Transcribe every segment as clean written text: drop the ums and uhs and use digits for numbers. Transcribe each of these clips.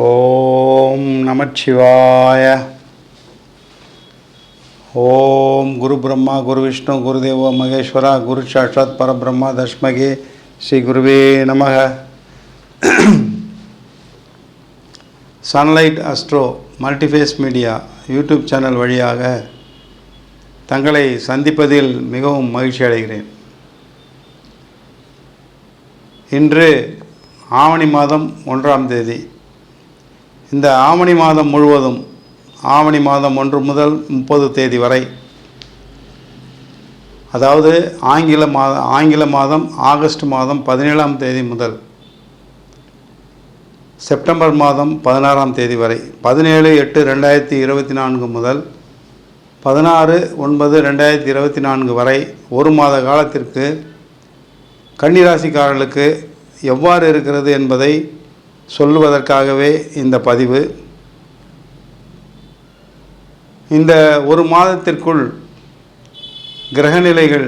ஓம் நமச்சிவாய. ஓம் குரு பிரம்மா குரு விஷ்ணு குருதேவோ மகேஸ்வரா குரு சாட்சாத் பரபிரம்மா தஸ்மகே ஸ்ரீ குருவே நமக. Sunlight astro multiphase media YouTube channel வழியாக தங்களை சந்திப்பதில் மிகவும் மகிழ்ச்சி அடைகிறேன். இன்று ஆவணி மாதம் 1ஆம் தேதி. இந்த ஆவணி மாதம் முழுவதும் ஆவணி மாதம் 1 முதல் 30 தேதி வரை, அதாவது ஆங்கில மாதம் ஆகஸ்ட் மாதம் 17ஆம் தேதி முதல் செப்டம்பர் மாதம் 16ஆம் தேதி வரை, 17/8/2024 முதல் 16/9/2024 வரை ஒரு மாத காலத்திற்கு கன்னிராசிக்காரர்களுக்கு எவ்வாறு இருக்கிறது என்பதை சொல்லுவதற்காகவே இந்த பதிவு. இந்த ஒரு மாதத்திற்குள் கிரகநிலைகள்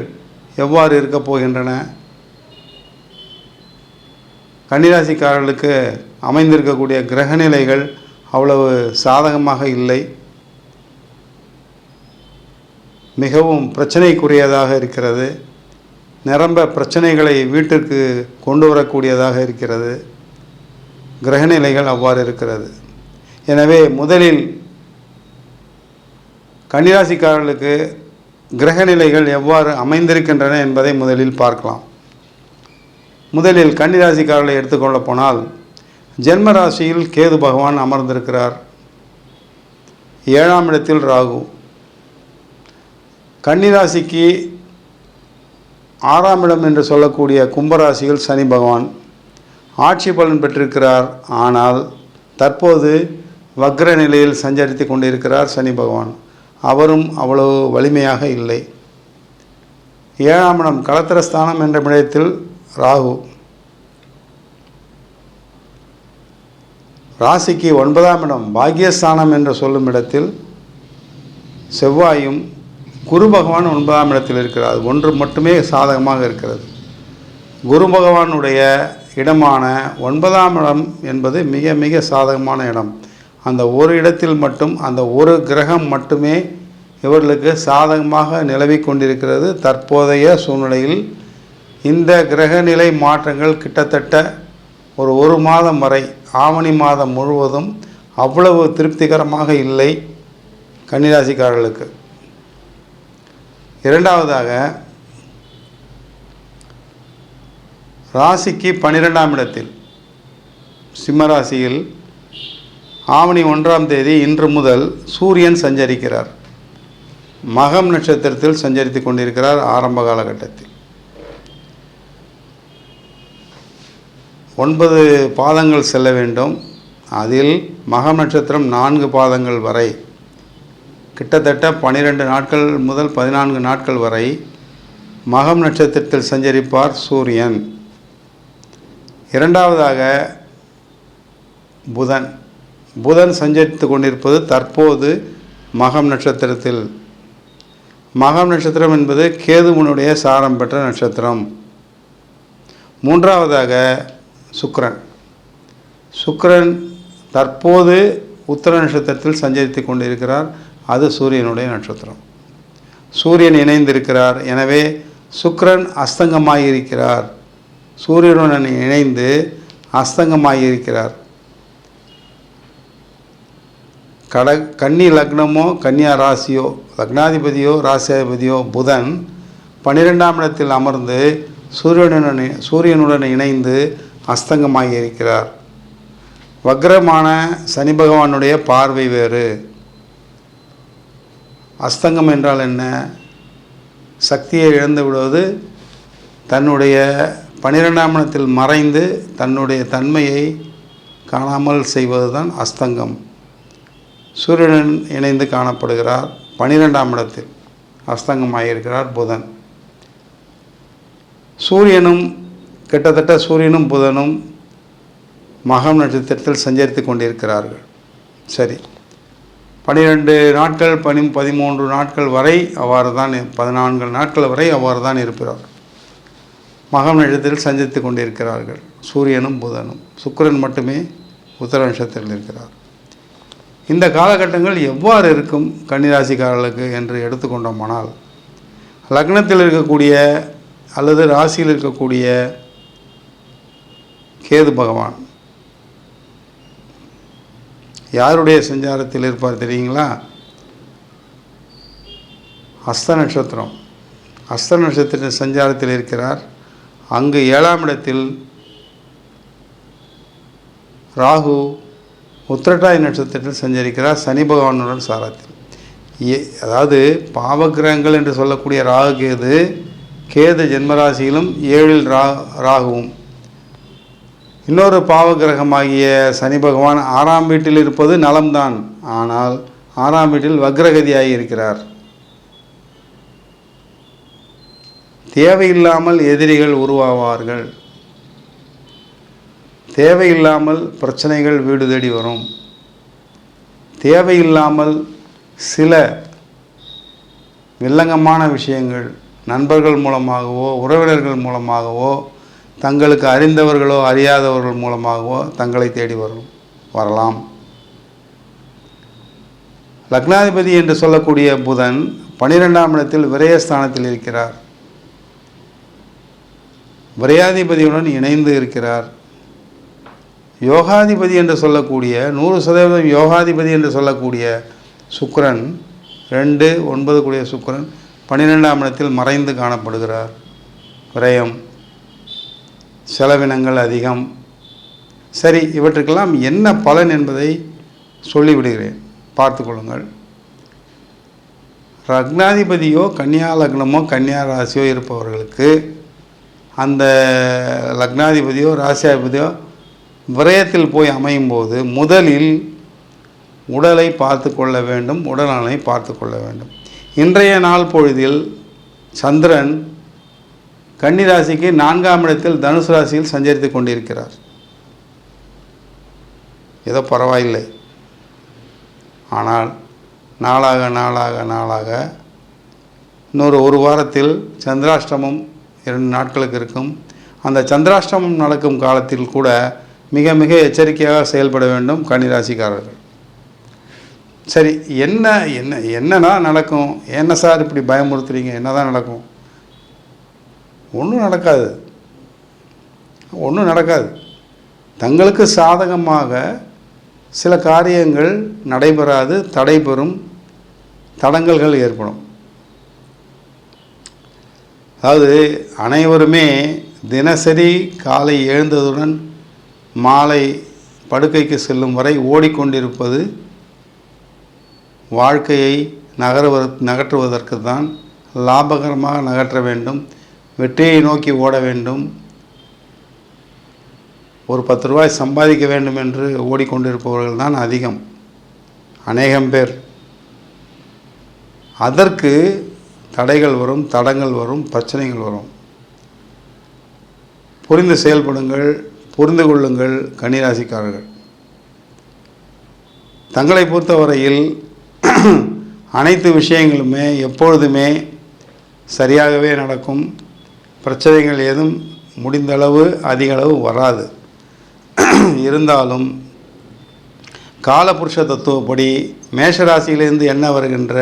எவ்வாறு இருக்கப் போகின்றன, கன்னிராசிக்காரர்களுக்கு அமைந்திருக்கக்கூடிய கிரகநிலைகள் அவ்வளவு சாதகமாக இல்லை, மிகவும் பிரச்சனைக்குரியதாக இருக்கிறது, நிரம்ப பிரச்சனைகளை வீட்டிற்கு கொண்டு வரக்கூடியதாக இருக்கிறது. கிரகநிலைகள் அவ்வாறு இருக்கிறது. எனவே முதலில் கன்னிராசிக்காரர்களுக்கு கிரகநிலைகள் எவ்வாறு அமைந்திருக்கின்றன என்பதை முதலில் பார்க்கலாம். முதலில் கன்னிராசிக்காரர்களை எடுத்துக்கொள்ள போனால், ஜென்ம ராசியில் கேது பகவான் அமர்ந்திருக்கிறார். 7ஆம் இடத்தில் ராகு. கன்னிராசிக்கு 6ஆம் இடம் என்று சொல்லக்கூடிய கும்பராசியில் சனி பகவான் ஆட்சி பலன் பெற்றிருக்கிறார். ஆனால் தற்போது வக்ர நிலையில் சஞ்சரித்து கொண்டிருக்கிறார் சனி பகவான். அவரும் அவ்வளவு வலிமையாக இல்லை. 7ஆம் இடம் களத்திரஸ்தானம் என்ற இடத்தில் ராகு. ராசிக்கு 9ஆம் இடம் பாக்கியஸ்தானம் என்று சொல்லும் இடத்தில் செவ்வாயும் குரு பகவான் 9ஆம் இடத்தில் இருக்கிறார். ஒன்று மட்டுமே சாதகமாக இருக்கிறது. குரு பகவானுடைய இடமான 9ஆம் இடம் என்பது மிக மிக சாதகமான இடம். அந்த ஒரு இடத்தில் மட்டும் அந்த ஒரு கிரகம் மட்டுமே இவர்களுக்கு சாதகமாக நிலவி கொண்டிருக்கிறது. தற்போதைய சூழ்நிலையில் இந்த கிரகநிலை மாற்றங்கள் கிட்டத்தட்ட ஒரு மாதம் வரை, ஆவணி மாதம் முழுவதும் அவ்வளவு திருப்திகரமாக இல்லை கன்னிராசிக்காரர்களுக்கு. இரண்டாவதாக, ராசிக்கு 12ஆம் இடத்தில் சிம்மராசியில் ஆவணி 1ஆம் தேதி இன்று முதல் சூரியன் சஞ்சரிக்கிறார். மகம் நட்சத்திரத்தில் சஞ்சரித்து கொண்டிருக்கிறார். ஆரம்ப காலகட்டத்தில் 9 பாதங்கள் செல்ல வேண்டும். அதில் மகம் நட்சத்திரம் 4 பாதங்கள் வரை, கிட்டத்தட்ட 12 நாட்கள் முதல் 14 நாட்கள் வரை மகம் நட்சத்திரத்தில் சஞ்சரிப்பார் சூரியன். இரண்டாவதாக புதன் சஞ்சரித்து கொண்டிருப்பது தற்போது மகம் நட்சத்திரத்தில். மகம் நட்சத்திரம் என்பது கேதுவனுடைய சாரம் பெற்ற நட்சத்திரம். மூன்றாவதாக சுக்கிரன் தற்போது உத்திர நட்சத்திரத்தில் சஞ்சரித்து கொண்டிருக்கிறார். அது சூரியனுடைய நட்சத்திரம். சூரியன் இணைந்திருக்கிறார். எனவே சுக்கிரன் அஸ்தங்கமாயிருக்கிறார். சூரியனுடன் இணைந்து அஸ்தங்கமாயிருக்கிறார். கன்னி லக்னமோ கன்னியா ராசியோ, லக்னாதிபதியோ ராசியாதிபதியோ புதன் 12ஆம் இடத்தில் அமர்ந்து சூரியனுடன் இணைந்து அஸ்தங்கமாகியிருக்கிறார். வக்ரமான சனி பகவானுடைய பார்வை வேறு. அஸ்தங்கம் என்றால் என்ன? சக்தியை இழந்து விடுவது, தன்னுடைய 12ஆம் இடத்தில் மறைந்து தன்னுடைய தன்மையை காணாமல் செய்வது தான் அஸ்தங்கம். சூரியனுடன் இணைந்து காணப்படுகிறார். 12ஆம் இடத்தில் அஸ்தங்கமாகியிருக்கிறார் புதன். கிட்டத்தட்ட சூரியனும் புதனும் மகம் நட்சத்திரத்தில் சஞ்சரித்து கொண்டிருக்கிறார்கள். சரி, 12 நாட்கள் 13 நாட்கள் வரை அவ்வாறு தான், 14 நாட்கள் வரை அவ்வாறு தான் இருப்பார். மகம் நட்சத்திரத்தில் சஞ்சரித்து கொண்டிருக்கிறார்கள் சூரியனும் புதனும். சுக்கிரன் மட்டுமே உத்திர நட்சத்திரத்தில் இருக்கிறார். இந்த காலகட்டங்கள் எவ்வாறு இருக்கும் கன்னிராசிக்காரர்களுக்கு என்று எடுத்துக்கொண்டோமானால், லக்னத்தில் இருக்கக்கூடிய அல்லது ராசியில் இருக்கக்கூடிய கேது பகவான் யாருடைய சஞ்சாரத்தில் இருப்பார் தெரியுங்களா? ஹஸ்த நட்சத்திரம். ஹஸ்த நட்சத்திர சஞ்சாரத்தில் இருக்கிறார். அங்கு 7ஆம் இடத்தில் ராகு உத்திரட்டாதி நட்சத்திரத்தில் சஞ்சரிக்கிறார் சனி பகவானுடன் சாரத்தில். அதாவது பாவகிரகங்கள் என்று சொல்லக்கூடிய ராகு கேது ஜென்மராசியிலும் 7இல் ராகுவும், இன்னொரு பாவகிரகமாகிய சனி பகவான் 6ஆம் வீட்டில் இருப்பது நலம்தான். ஆனால் 6ஆம் வீட்டில் வக்ரகதியாகி இருக்கிறார். தேவையில்லாமல் எதிரிகள் உருவாவார்கள். தேவையில்லாமல் பிரச்சனைகள் வீடு தேடி வரும். தேவையில்லாமல் சில வில்லங்கமான விஷயங்கள் நண்பர்கள் மூலமாகவோ உறவினர்கள் மூலமாகவோ தங்களுக்கு அறிந்தவர்களோ அறியாதவர்கள் மூலமாகவோ தங்களை தேடி வரலாம். லக்னாதிபதி என்று சொல்லக்கூடிய புதன் 12ஆம் இடத்தில் விரயஸ்தானத்தில் இருக்கிறார். விரையாதிபதியுடன் இணைந்து இருக்கிறார். யோகாதிபதி என்று சொல்லக்கூடிய 100% யோகாதிபதி என்று சொல்லக்கூடிய சுக்கிரன் 2, 9 கூடிய சுக்கிரன் 12ஆம் இடத்தில் மறைந்து காணப்படுகிறார். விரயம், செலவினங்கள் அதிகம். சரி, இவற்றுக்கெல்லாம் என்ன பலன் என்பதை சொல்லிவிடுகிறேன், பார்த்து கொள்ளுங்கள். லக்னாதிபதியோ கன்னியா லக்னமோ கன்னியா ராசியோ இருப்பவர்களுக்கு அந்த லக்னாதிபதியோ ராசியாதிபதியோ விரயத்தில் போய் அமையும் போது முதலில் உடலை பார்த்து கொள்ள வேண்டும், உடல்நலனை பார்த்து கொள்ள வேண்டும். இன்றைய நாள் பொழுதில் சந்திரன் கன்னிராசிக்கு 4ஆம் இடத்தில் தனுசு ராசியில் சஞ்சரித்து கொண்டிருக்கிறார். ஏதோ பரவாயில்லை. ஆனால் நாளாக இன்னொரு 1 வாரத்தில் சந்திராஷ்டமம் 2 நாட்களுக்கு இருக்கும். அந்த சந்திராஷ்டமம் நடக்கும் காலத்தில் கூட மிக மிக எச்சரிக்கையாக செயல்பட வேண்டும் கன்னிராசிக்காரர்கள். சரி, என்னன்னா நடக்கும்? என்ன சார் இப்படி பயமுறுத்துறீங்க? என்ன தான் நடக்கும்? ஒன்றும் நடக்காது. தங்களுக்கு சாதகமாக சில காரியங்கள் நடைபெறாது, தடைபெறும், தடங்கல்கள் ஏற்படும். அதாவது அனைவருமே தினசரி காலை எழுந்ததுடன் மாலை படுக்கைக்கு செல்லும் வரை ஓடிக்கொண்டிருப்பது வாழ்க்கையை நகற்றுவதற்கு தான். லாபகரமாக நகற்ற வேண்டும், வெற்றியை நோக்கி ஓட வேண்டும், ஒரு 10 ரூபாய் சம்பாதிக்க வேண்டும் என்று ஓடிக்கொண்டிருப்பவர்கள் தான் அதிகம், அநேகம் பேர். அதற்கு தடைகள் வரும், தடங்கள் வரும், பிரச்சனைகள் வரும். புரிந்து செயல்படுங்கள், புரிந்து கொள்ளுங்கள் கன்னிராசிக்காரர்கள். தங்களை பொறுத்தவரையில் அனைத்து விஷயங்களுமே எப்பொழுதுமே சரியாகவே நடக்கும். பிரச்சனைகள் ஏதும் முடிந்தளவு அதிகளவு வராது. இருந்தாலும் காலபுருஷ தத்துவப்படி மேஷராசியிலிருந்து என்ன வருகின்ற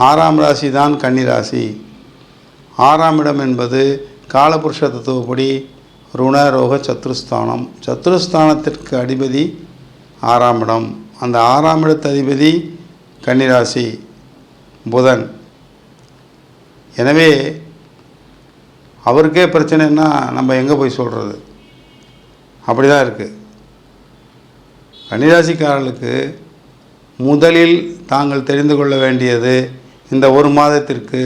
6ஆம் ராசி தான் கன்னிராசி. 6ஆம் இடம் என்பது காலபுருஷ தத்துவப்படி ருண ரோக சத்ருஸ்தானம். சத்ருஸ்தானத்திற்கு அதிபதி 6ஆம் இடம். அந்த 6ஆம் இடத்து அதிபதி கன்னிராசி புதன். எனவே அவருக்கே பிரச்சனைன்னா நம்ம எங்கே போய் சொல்கிறது? அப்படி தான் இருக்குது. கன்னிராசிக்காரர்களுக்கு முதலில் தாங்கள் தெரிந்து கொள்ள வேண்டியது, இந்த 1 மாதத்திற்கு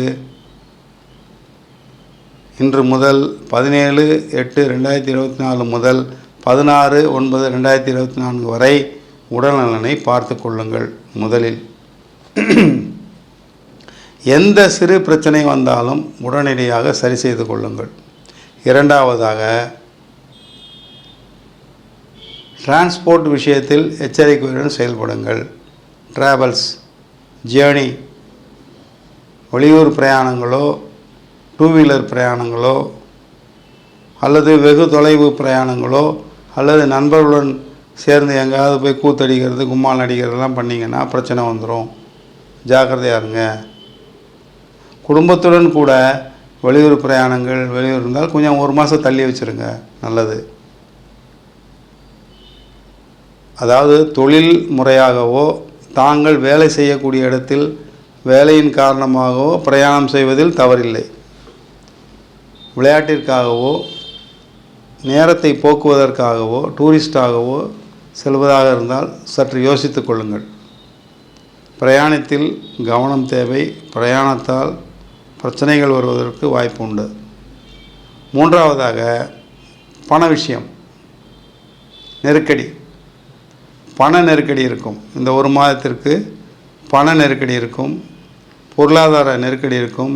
இன்று முதல் 17/8/2024 முதல் 16/9/2024 வரை உடல்நலனை பார்த்து கொள்ளுங்கள். முதலில் எந்த சிறு பிரச்சனை வந்தாலும் உடனடியாக சரி செய்து கொள்ளுங்கள். இரண்டாவதாக, டிரான்ஸ்போர்ட் விஷயத்தில் எச்சரிக்கையுடன் செயல்படுங்கள். ட்ராவல்ஸ், ஜேர்னி, வெளியூர் பிரயாணங்களோ, 2 வீலர் பிரயாணங்களோ, அல்லது வெகு தொலைவு பிரயாணங்களோ, அல்லது நண்பர்களுடன் சேர்ந்து எங்கேயாவது போய் கூத்தடிக்கிறது கும்மால் அடிக்கிறதுலாம் பண்ணிங்கன்னா பிரச்சனை வந்துடும். ஜாக்கிரதையாக இருங்க. குடும்பத்துடன் கூட வெளியூர் பிரயாணங்கள் வெளியூர் இருந்தால் கொஞ்சம் 1 மாதம் தள்ளி வச்சுருங்க, நல்லது. அதாவது தொழில் முறையாகவோ தாங்கள் வேலை செய்யக்கூடிய இடத்தில் வேலையின் காரணமாகவோ பிரயாணம் செய்வதில் தவறில்லை. விளையாட்டிற்காகவோ நேரத்தை போக்குவதற்காகவோ டூரிஸ்டாகவோ செல்வதாக இருந்தால் சற்று யோசித்து கொள்ளுங்கள். பிரயாணத்தில் கவனம் தேவை. பிரயாணத்தால் பிரச்சனைகள் வருவதற்கு வாய்ப்பு உண்டு. 3ஆவதாக பண விஷயம், நெருக்கடி, பண நெருக்கடி இருக்கும். இந்த 1 மாதத்திற்கு பண நெருக்கடி இருக்கும், பொருளாதார நெருக்கடி இருக்கும்,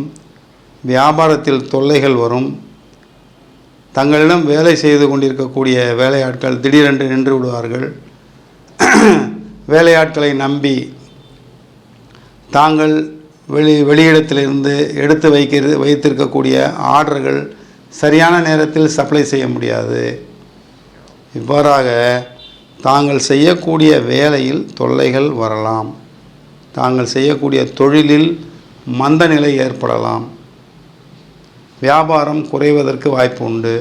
வியாபாரத்தில் தொல்லைகள் வரும். தங்களிடம் வேலை செய்து கொண்டிருக்கக்கூடிய வேலையாட்கள் திடீரென்று நின்று விடுவார்கள். வேலையாட்களை நம்பி தாங்கள் வெளியிடத்திலிருந்து எடுத்து வைத்திருக்கக்கூடிய ஆர்டர்கள் சரியான நேரத்தில் சப்ளை செய்ய முடியாது. இவ்வாறாக தாங்கள் செய்யக்கூடிய வேலையில் தொல்லைகள் வரலாம். தாங்கள் செய்யக்கூடிய தொழிலில் மந்த நிலை ஏற்படலாம். வியாபாரம் குறைவதற்கு வாய்ப்பு உண்டு.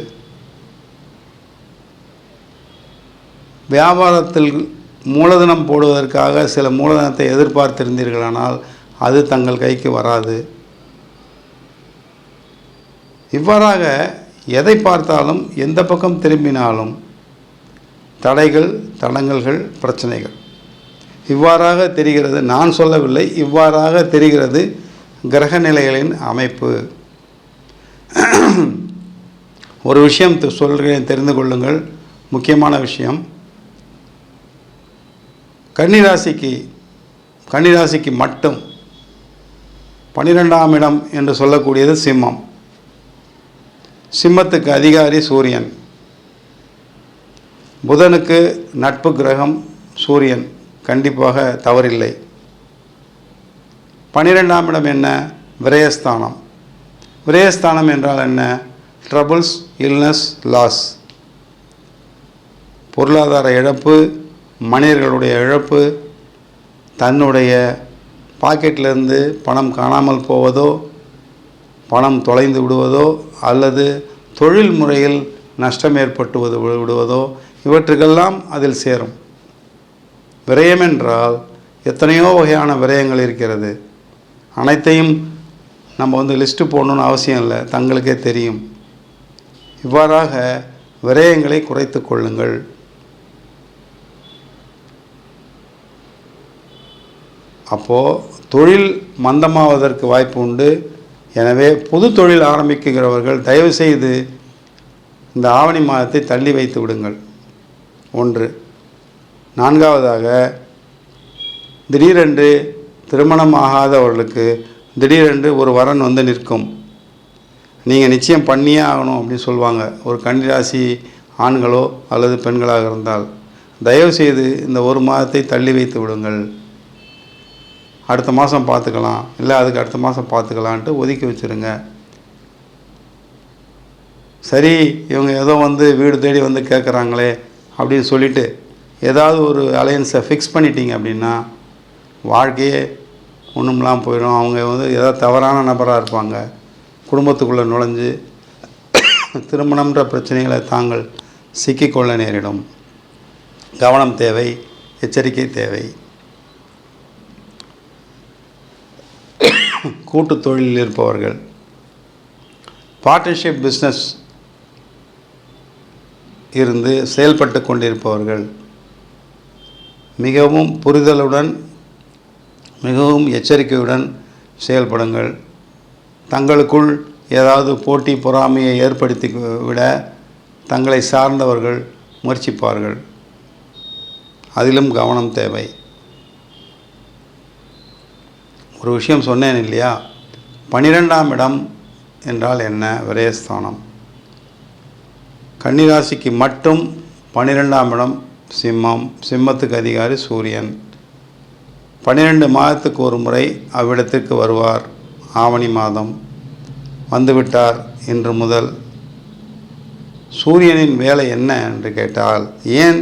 வியாபாரத்தில் மூலதனம் போடுவதற்காக சில மூலதனத்தை எதிர்பார்த்திருந்தீர்களானால் அது தங்கள் கைக்கு வராது. இவ்வாறாக எதை பார்த்தாலும் எந்த பக்கம் திரும்பினாலும் தடைகள், தடங்கல்கள், பிரச்சனைகள் இவ்வாறாக தெரிகிறது. நான் சொல்லவில்லை, இவ்வாறாக தெரிகிறது கிரக நிலைகளின் அமைப்பு. ஒரு விஷயம் சொல்கிறேன், தெரிந்து கொள்ளுங்கள். முக்கியமான விஷயம். கன்னிராசிக்கு மட்டும் 12ஆம் இடம் என்று சொல்லக்கூடியது சிம்மம். சிம்மத்துக்கு அதிகாரி சூரியன். புதனுக்கு நட்பு கிரகம் சூரியன், கண்டிப்பாக தவறில்லை. 12ஆம் இடம் என்ன? விரயஸ்தானம். விரயஸ்தானம் என்றால் என்ன? ட்ரபுள்ஸ், இல்னஸ், லாஸ், பொருளாதார இழப்பு, மனிதர்களுடைய இழப்பு, தன்னுடைய பாக்கெட்டிலிருந்து பணம் காணாமல் போவதோ, பணம் தொலைந்து விடுவதோ, அல்லது தொழில் முறையில் நஷ்டம் ஏற்பட்டு விடுவதோ, இவற்றுக்கெல்லாம் அதில் சேரும். விரயம் என்றால் எத்தனையோ வகையான விரயங்கள் இருக்கிறது. அனைத்தையும் நம்ம லிஸ்ட்டு போடணுன்னு அவசியம் இல்லை, தங்களுக்கே தெரியும். இவ்வாறாக விரயங்களை குறைத்து கொள்ளுங்கள். அப்போது தொழில் மந்தமாவதற்கு வாய்ப்பு உண்டு. எனவே புது தொழில் ஆரம்பிக்கிறவர்கள் தயவுசெய்து இந்த ஆவணி மாதத்தை தள்ளி வைத்து விடுங்கள். 1. 4ஆவதாக திடீரென்று திருமணம் ஆகாதவர்களுக்கு திடீரென்று ஒரு வரன் நிற்கும். நீங்கள் நிச்சயம் பண்ணியே ஆகணும் அப்படின்னு சொல்லுவாங்க, ஒரு கன்னிராசி ஆண்களோ அல்லது பெண்களாக இருந்தால். தயவுசெய்து இந்த 1 மாதத்தை தள்ளி வைத்து விடுங்கள். அடுத்த மாதம் பார்த்துக்கலாம், இல்லை அதுக்கு அடுத்த மாதம் பார்த்துக்கலான்ட்டு ஒதுக்கி வச்சுருங்க. சரி, இவங்க ஏதோ வீடு தேடி கேட்குறாங்களே அப்படின்னு சொல்லிவிட்டு ஏதாவது ஒரு அலையன்ஸை ஃபிக்ஸ் பண்ணிட்டீங்க அப்படின்னா வாழ்க்கையே ஒன்றும்லாம் போயிடும். அவங்க ஏதாவது தவறான நபராக இருப்பாங்க, குடும்பத்துக்குள்ளே நுழைஞ்சு திருமணம்ன்ற பிரச்சனைகளை தாங்கள் சிக்கிக்கொள்ள நேரிடும். கவனம் தேவை, எச்சரிக்கை தேவை. கூட்டு தொழிலில் இருப்பவர்கள், பார்ட்னர்ஷிப் பிஸ்னஸ் இருந்து செயல்பட்டு கொண்டிருப்பவர்கள் மிகவும் புரிதலுடன், மிகவும் எச்சரிக்கையுடன் செயல்படுங்கள். தங்களுக்குள் ஏதாவது போட்டி பொறாமையை ஏற்படுத்தி விட தங்களை சார்ந்தவர்கள் முயற்சிப்பார்கள். அதிலும் கவனம் தேவை. ஒரு விஷயம் சொன்னேன் இல்லையா, 12ஆம் இடம் என்றால் என்ன? விரயஸ்தானம். கன்னிராசிக்கு மட்டும் 12ஆம் இடம் சிம்மம். சிம்மத்துக்கு அதிகாரி சூரியன். 12 மாதத்துக்கு ஒரு முறை அவ்விடத்திற்கு வருவார். ஆவணி மாதம் வந்துவிட்டார் இன்று முதல். சூரியனின் வேலை என்ன என்று கேட்டால், ஏன்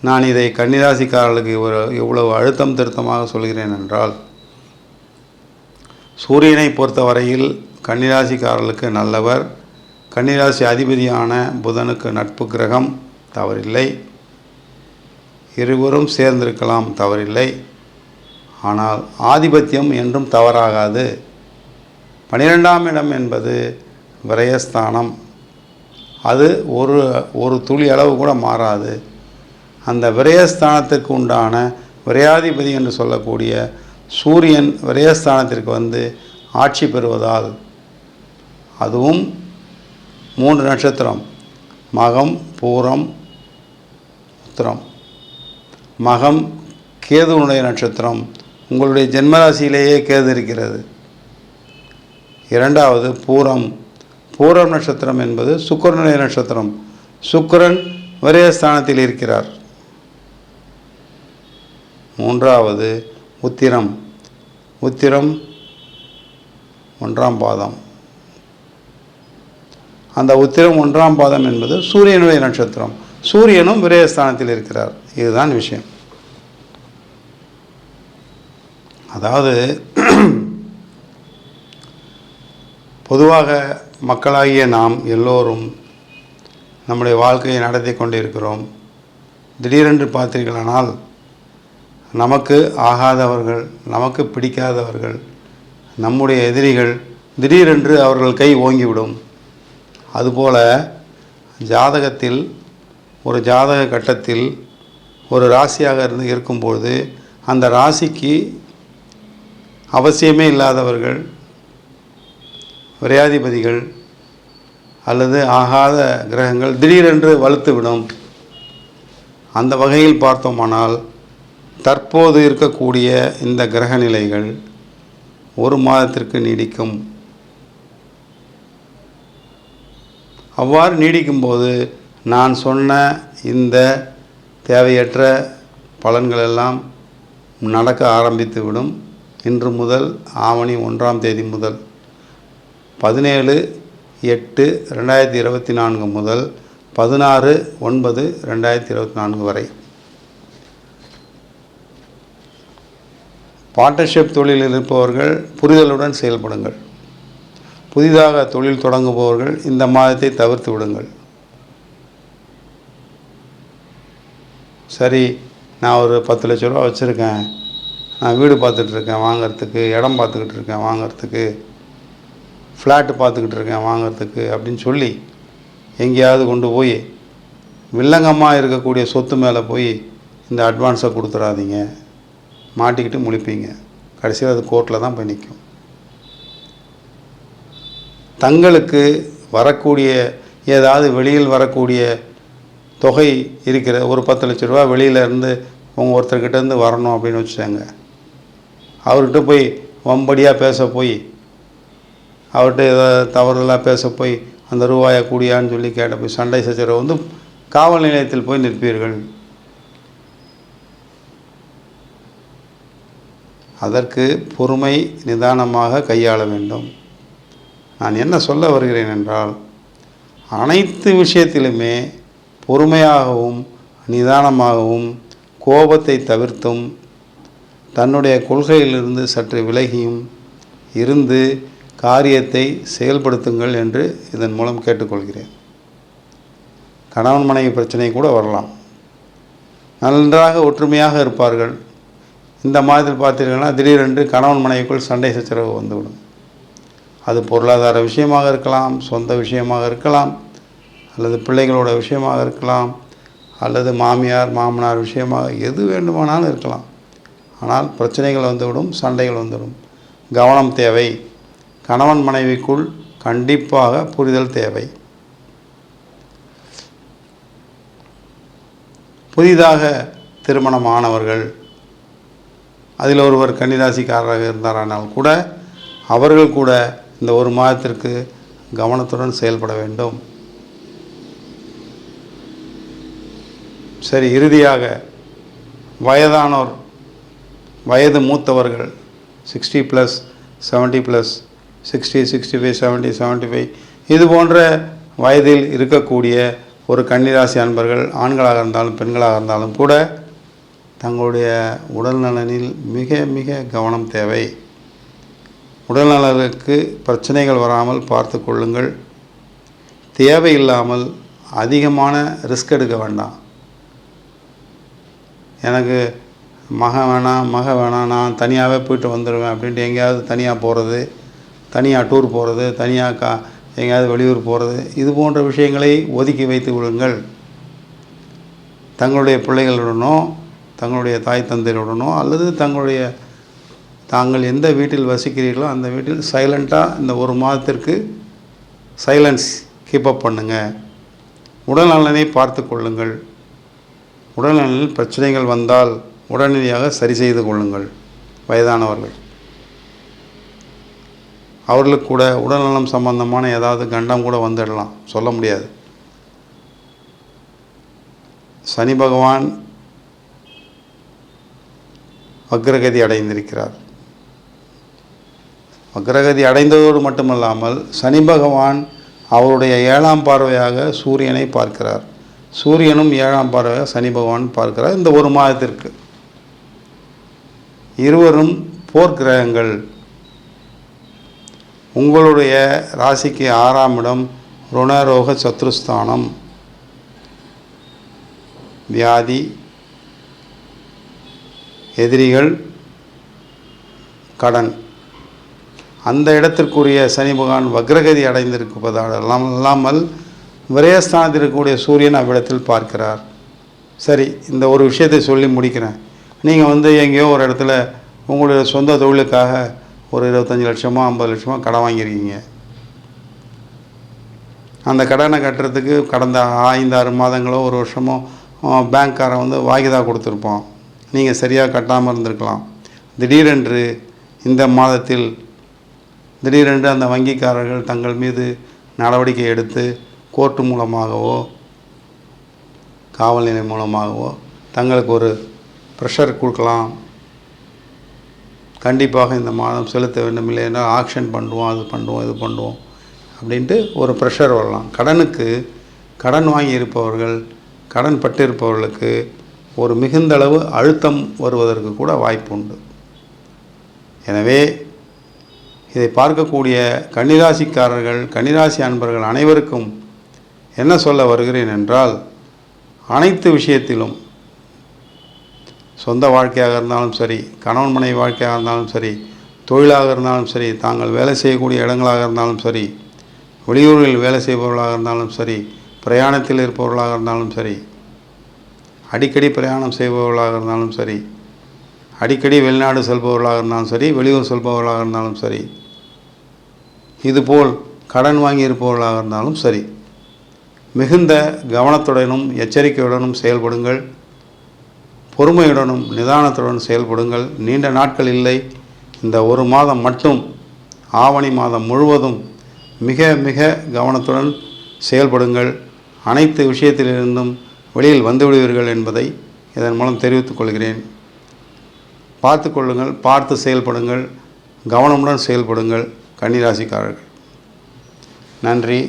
நான் இதை கன்னிராசிக்காரர்களுக்கு இவ்வளவு அழுத்தம் திருத்தமாக சொல்கிறேன் என்றால், சூரியனை பொறுத்தவரையில் கன்னிராசிக்காரர்களுக்கு நல்லவர். கன்னிராசி அதிபதியான புதனுக்கு நட்பு கிரகம், தவறில்லை. இருவரும் சேர்ந்திருக்கலாம், தவறில்லை. ஆனால் ஆதிபத்தியம் என்றும் தவறாகாது. 12ஆம் இடம் என்பது விரயஸ்தானம். அது ஒரு துளி அளவு கூட மாறாது. அந்த விரயஸ்தானத்திற்கு உண்டான விரையாதிபதி என்று சொல்லக்கூடிய சூரியன் விரயஸ்தானத்திற்கு வந்து ஆட்சி பெறுவதால், அதுவும் 3 நட்சத்திரம், மகம், பூரம், உத்திரம். மகம் கேதுனுடைய நட்சத்திரம், உங்களுடைய ஜென்மராசியிலேயே கேது இருக்கிறது. இரண்டாவது பூரம் நட்சத்திரம் என்பது சுக்கிரனுடைய நட்சத்திரம். சுக்கிரன் விரயஸ்தானத்தில் இருக்கிறார். மூன்றாவது உத்திரம் 1ஆம் பாதம். அந்த உத்திரம் 1ஆம் பாதம் என்பது சூரியனுடைய நட்சத்திரம். சூரியனும் விரயஸ்தானத்தில் இருக்கிறார். இதுதான் விஷயம். அதாவது பொதுவாக மக்களாகிய நாம் எல்லோரும் நம்முடைய வாழ்க்கையை நடத்தி கொண்டிருக்கிறோம். திடீரென்று பார்த்தீர்களானால் நமக்கு ஆகாதவர்கள், நமக்கு பிடிக்காதவர்கள், நம்முடைய எதிரிகள் திடீரென்று அவர்கள் கை ஓங்கிவிடும். அதுபோல ஜாதகத்தில் ஒரு ஜாதக கட்டத்தில் ஒரு ராசியாக இருக்கும்பொழுது அந்த ராசிக்கு அவசியமே இல்லாதவர்கள், விரையாதிபதிகள் அல்லது ஆகாத கிரகங்கள் திடீரென்று வலுத்துவிடும். அந்த வகையில் பார்த்தோமானால் தற்போது இருக்கக்கூடிய இந்த கிரக நிலைகள் 1 மாதத்திற்கு நீடிக்கும். அவ்வாறு நீடிக்கும்போது நான் சொன்ன இந்த தேவையற்ற பலன்களெல்லாம் நடக்க ஆரம்பித்துவிடும். இன்று முதல் ஆவணி 1ஆம் தேதி முதல் 17/8/2024 முதல் 16/9/2024 வரை. பார்ட்னர்ஷிப் தொழிலில் இருப்பவர்கள் புரிதலுடன் செயல்படுங்கள். புதிதாக தொழில் தொடங்குபவர்கள் இந்த மாதத்தை தவிர்த்து விடுங்கள். சரி, நான் ஒரு 10 லட்ச ரூபா வச்சுருக்கேன், நான் வீடு பார்த்துட்ருக்கேன் வாங்கிறதுக்கு, இடம் பார்த்துக்கிட்டு இருக்கேன் வாங்கிறதுக்கு, ஃப்ளாட்டு பார்த்துக்கிட்டு இருக்கேன் வாங்கிறதுக்கு அப்படின்னு சொல்லி எங்கேயாவது கொண்டு போய் வில்லங்கமாக இருக்கக்கூடிய சொத்து மேலே போய் இந்த அட்வான்ஸை கொடுத்துடாதீங்க. மாட்டிக்கிட்டு முழிப்பீங்க. கடைசியில் அது கோர்ட்டில் தான் போய் நிற்கும். தங்களுக்கு வரக்கூடிய ஏதாவது வெளியில் வரக்கூடிய தொகை இருக்கிற ஒரு 10 லட்ச ரூபா வெளியிலேருந்து ஒருத்தர்கிட்டேருந்து வரணும் அப்படின்னு வச்சுட்டாங்க. அவர்கிட்ட போய் வம்படியாக பேச போய், அவர்கிட்ட ஏதாவது தவறுதலாக பேச போய் அந்த ரூபாயை கூடியான்னு சொல்லி கேட்ட போய் சண்டை சச்சரவு வந்து காவல் நிலையத்தில் போய் நிற்பீர்கள். அதற்கு பொறுமை நிதானமாக கையாள வேண்டும். நான் என்ன சொல்ல வருகிறேன் என்றால், அனைத்து விஷயத்திலுமே பொறுமையாகவும் நிதானமாகவும் கோபத்தை தவிர்த்தும் தன்னுடைய கொள்கையிலிருந்து சற்று விலகியும் இருந்து காரியத்தை செயல்படுத்துங்கள் என்று இதன் மூலம் கேட்டுக்கொள்கிறேன். கணவன் மனைவி பிரச்சனை கூட வரலாம். நன்றாக ஒற்றுமையாக இருப்பார்கள். இந்த மாதத்தில் பார்த்தீர்கள்னா திடீரென்று கணவன் மனைவிக்குள் சண்டை சச்சரவு வந்துவிடும். அது பொருளாதார விஷயமாக இருக்கலாம், சொந்த விஷயமாக இருக்கலாம், அல்லது பிள்ளைகளோட விஷயமாக இருக்கலாம், அல்லது மாமியார் மாமனார் விஷயமாக எது வேண்டுமானாலும் இருக்கலாம். ஆனால் பிரச்சனைகள் வந்துவிடும், சண்டைகள் வந்துவிடும். கவனம் தேவை. கணவன் மனைவிக்குள் கண்டிப்பாக புரிதல் தேவை. புதிதாக திருமணமானவர்கள், அதில் ஒருவர் கன்னிராசிக்காரராக இருந்தாரானால் கூட அவர்கள் கூட இந்த 1 மாதத்திற்கு கவனத்துடன் செயல்பட வேண்டும். சரி, இறுதியாக வயதானோர், வயது மூத்தவர்கள் 60+, 70+, 60, 65, 70, 75 இது போன்ற வயதில் இருக்கக்கூடிய ஒரு கன்னிராசி அன்பர்கள் ஆண்களாக இருந்தாலும் பெண்களாக இருந்தாலும் கூட தங்களுடைய உடல் நலனில் மிக மிக கவனம் தேவை. உடல் நலனுக்கு பிரச்சனைகள் வராமல் பார்த்து கொள்ளுங்கள். தேவையில்லாமல் அதிகமான ரிஸ்க் எடுக்க வேண்டாம். எனக்கு மக வேணாம் நான் தனியாகவே போய்ட்டு வந்துடுவேன் அப்படின்ட்டு எங்கேயாவது தனியாக போகிறது, தனியாக டூர் போகிறது, தனியாக எங்கேயாவது வெளியூர் போகிறது, இது போன்ற விஷயங்களை ஒதுக்கி வைத்து விடுங்கள். தங்களுடைய பிள்ளைகளுடனோ தங்களுடைய தாய் தந்தையருடனோ அல்லது தாங்கள் எந்த வீட்டில் வசிக்கிறீர்களோ அந்த வீட்டில் சைலண்ட்டாக இந்த ஒரு மாதத்திற்கு சைலன்ஸ் கீப்பப் பண்ணுங்கள். உடல்நலனை பார்த்து கொள்ளுங்கள். உடல்நலனில் பிரச்சனைகள் வந்தால் உடனடியாக சரி செய்து கொள்ளுங்கள். வயதானவர்கள் அவர்களுக்கு கூட உடல்நலம் சம்பந்தமான ஏதாவது கண்டம் கூட வந்துடலாம், சொல்ல முடியாது. சனி பகவான் வக்ரகதி அடைந்திருக்கிறார். வக்ரகதி அடைந்ததோடு மட்டுமல்லாமல் சனி பகவான் அவருடைய 7ஆம் பார்வையாக சூரியனை பார்க்கிறார். சூரியனும் 7ஆம் பார்வையாக சனி பகவான் பார்க்கிறார். இந்த ஒரு மாதத்திற்கு இருவரும் போர்க்கிரகங்கள். உங்களுடைய ராசிக்கு 6ஆம் இடம் ருணரோக சத்ருஸ்தானம். வியாதி, எதிரிகள், கடன். அந்த இடத்திற்குரிய சனி பகவான் வக்ரகதி அடைந்திருப்பதால் அல்லாமல் விரயஸ்தானத்தில் இருக்கக்கூடிய சூரியன் அவ்விடத்தில் பார்க்கிறார். சரி, இந்த ஒரு விஷயத்தை சொல்லி முடிக்கிறேன். நீங்கள் எங்கேயோ ஒரு இடத்துல உங்களுடைய சொந்த தொழிலுக்காக ஒரு 25 லட்சமோ 50 லட்சமோ கடன் வாங்கியிருக்கீங்க. அந்த கடனை கட்டுறதுக்கு கடந்த 5-6 மாதங்களோ ஒரு வருஷமோ பேங்க்காரன் வாய்தா கொடுத்துருப்போம். நீங்கள் சரியாக கட்டாமல் இருந்திருக்கலாம். திடீரென்று இந்த மாதத்தில் அந்த வங்கிக்காரர்கள் தங்கள் மீது நடவடிக்கை எடுத்து கோர்ட்டு மூலமாகவோ காவல் நிலையம் மூலமாகவோ தங்களுக்கு ஒரு ப்ரெஷர் கொடுக்கலாம். கண்டிப்பாக இந்த மாதம் செலுத்த வேண்டும், இல்லைன்னா ஆக்ஷன் பண்ணுவோம், அது பண்ணுவோம், இது பண்ணுவோம் அப்படின்ட்டு ஒரு ப்ரெஷர் வரலாம். கடன் வாங்கி இருப்பவர்கள், கடன் பட்டிருப்பவர்களுக்கு ஒரு மிகுந்தளவு அழுத்தம் வருவதற்கு கூட வாய்ப்பு உண்டு. எனவே இதை பார்க்கக்கூடிய கன்னிராசிக்காரர்கள், கன்னிராசி அன்பர்கள் அனைவருக்கும் என்ன சொல்ல வருகிறேன் என்றால், அனைத்து விஷயத்திலும் சொந்த வாழ்க்கையாக இருந்தாலும் சரி, கணவன் மனைவி வாழ்க்கையாக இருந்தாலும் சரி, தொழிலாக இருந்தாலும் சரி, தாங்கள் வேலை செய்யக்கூடிய இடங்களாக இருந்தாலும் சரி, வெளியூர்களில் வேலை செய்பவர்களாக இருந்தாலும் சரி, பிரயாணத்தில் இருப்பவர்களாக இருந்தாலும் சரி, அடிக்கடி பிரயாணம் செய்பவர்களாக இருந்தாலும் சரி, அடிக்கடி வெளிநாடு செல்பவர்களாக இருந்தாலும் சரி, வெளியூர் செல்பவர்களாக இருந்தாலும் சரி, இதுபோல் கடன் வாங்கி இருப்பவர்களாக இருந்தாலும் சரி, மிகுந்த கவனத்துடனும் எச்சரிக்கையுடனும் செயல்படுங்கள். பொறுமையுடனும் நிதானத்துடன் செயல்படுங்கள். நீண்ட நாட்கள் இல்லை, இந்த ஒரு மாதம் மட்டும், ஆவணி மாதம் முழுவதும் மிக மிக கவனத்துடன் செயல்படுங்கள். அனைத்து விஷயத்திலிருந்தும் வெளியில் வந்துவிடுவீர்கள் என்பதை இதன் மூலம் தெரிவித்துக் கொள்கிறேன். பார்த்து கொள்ளுங்கள், பார்த்து செயல்படுங்கள், கவனமுடன் செயல்படுங்கள் கன்னிராசிக்காரர்கள். நன்றி,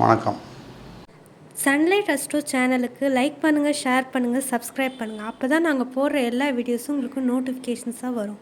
வணக்கம். சன்லைட் அஸ்ட்ரோ சேனலுக்கு லைக் பண்ணுங்கள், ஷேர் பண்ணுங்கள், சப்ஸ்கிரைப் பண்ணுங்கள். அப்போ தான் நாங்கள் போடுற எல்லா வீடியோஸும் உங்களுக்கு நோட்டிஃபிகேஷன்ஸாக வரும்.